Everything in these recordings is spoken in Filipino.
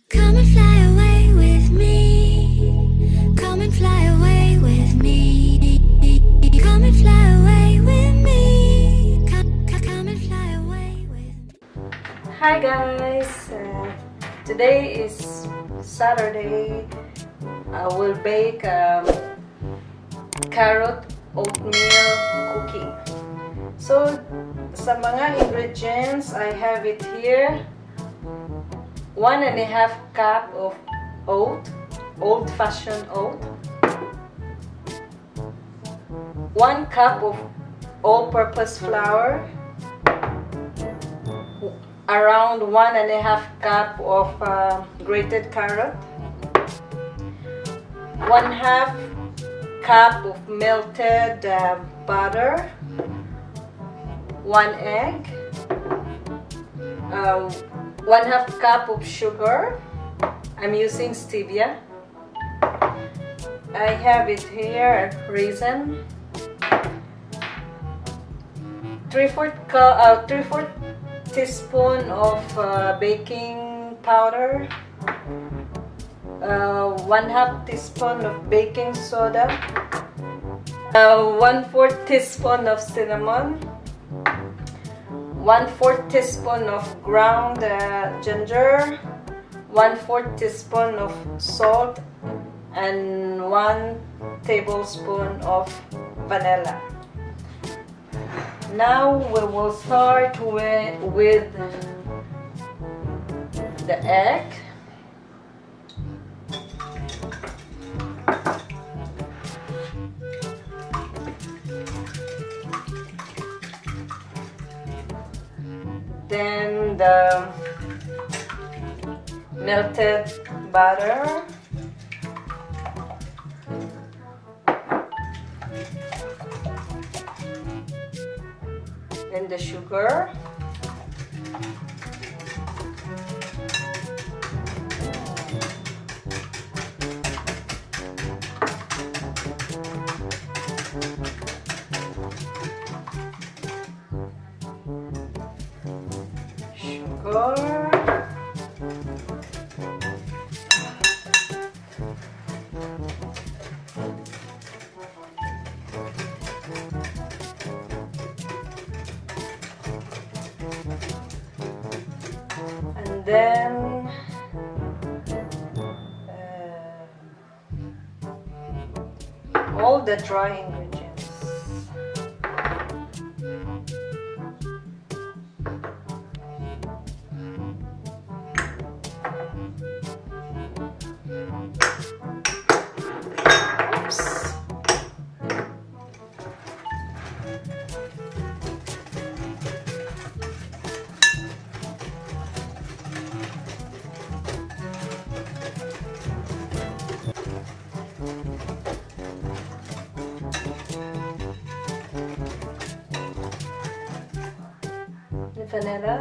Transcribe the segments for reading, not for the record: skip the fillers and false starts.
Come and fly away with me. Come and fly away with me. Come and fly away with me. Come and fly away with me. Hi guys! Today is Saturday. I will bake carrot oatmeal cookie. So, sa mga ingredients, I have it here. 1.5 cup of old-fashioned oat. 1 cup of all-purpose flour. Around 1.5 cup of grated carrot. 1/2 cup of melted butter. 1 egg. 1/2 cup of sugar. I'm using stevia. I have it here, raisin. 3/4 teaspoon of baking powder. 1/2 teaspoon of baking soda. 1/4 teaspoon of cinnamon. 1/4 teaspoon of ground ginger. 1/4 teaspoon of salt, and 1 tablespoon of vanilla. Now we will start with the egg. Then the melted butter. Then the sugar. And then all the dry ingredients. Oops. The vanilla.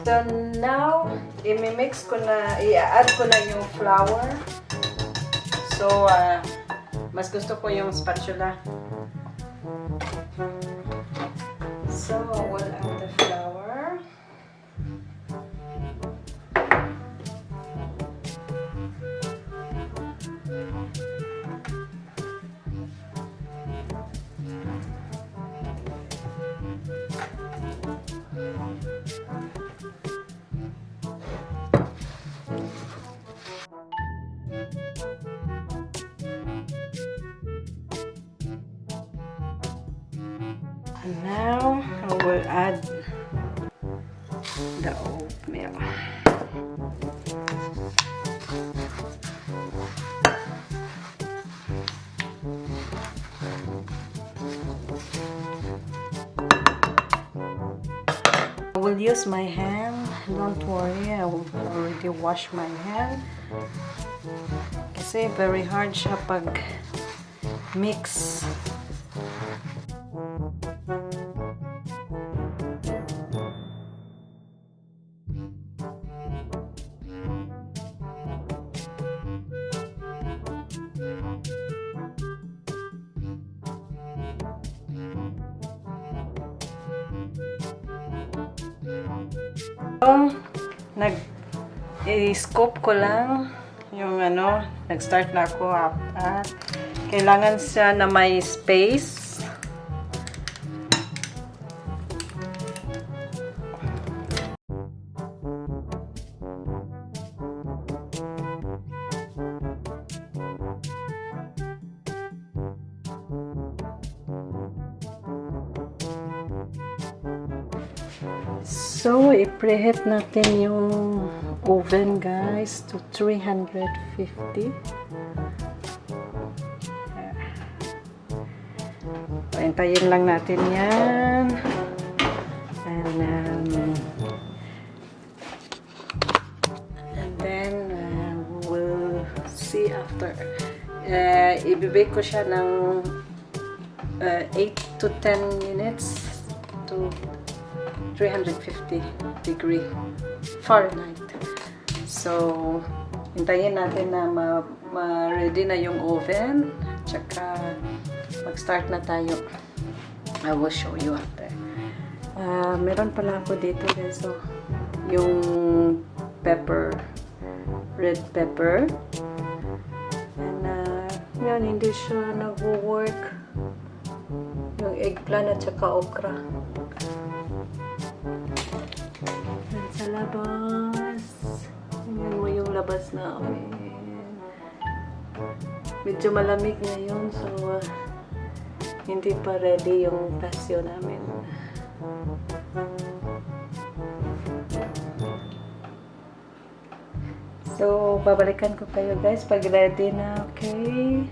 So now, i-mix ko na, i-add ko na yung flour. So, mas gusto ko yung spatula. So, I will add the flour. And now I will add the oatmeal. I will use my hand. Don't worry, I will already wash my hand. Kasi very hard siya pag mix. nag-scope ko lang yung nag-start na ako at kailangan siya na may space. So, i-preheat natin yung oven, guys, to 350. Hintayin lang natin yan. And then, we'll see after. I-bake ko siya ng 8 to 10 minutes to 350 degree Fahrenheit. So, hintayin natin na ma-ready na yung oven. Tsaka, mag-start na tayo. I will show you after. Meron pala ako dito, guys. So, yung pepper, red pepper. And, yun, hindi siya nag-work. Yung eggplant at saka okra. Sa labas. Tingnan mo yung labas namin. Medyo malamig ngayon, so hindi pa ready yung pasyo namin. So, babalikan ko kayo, guys, pag ready na, okay?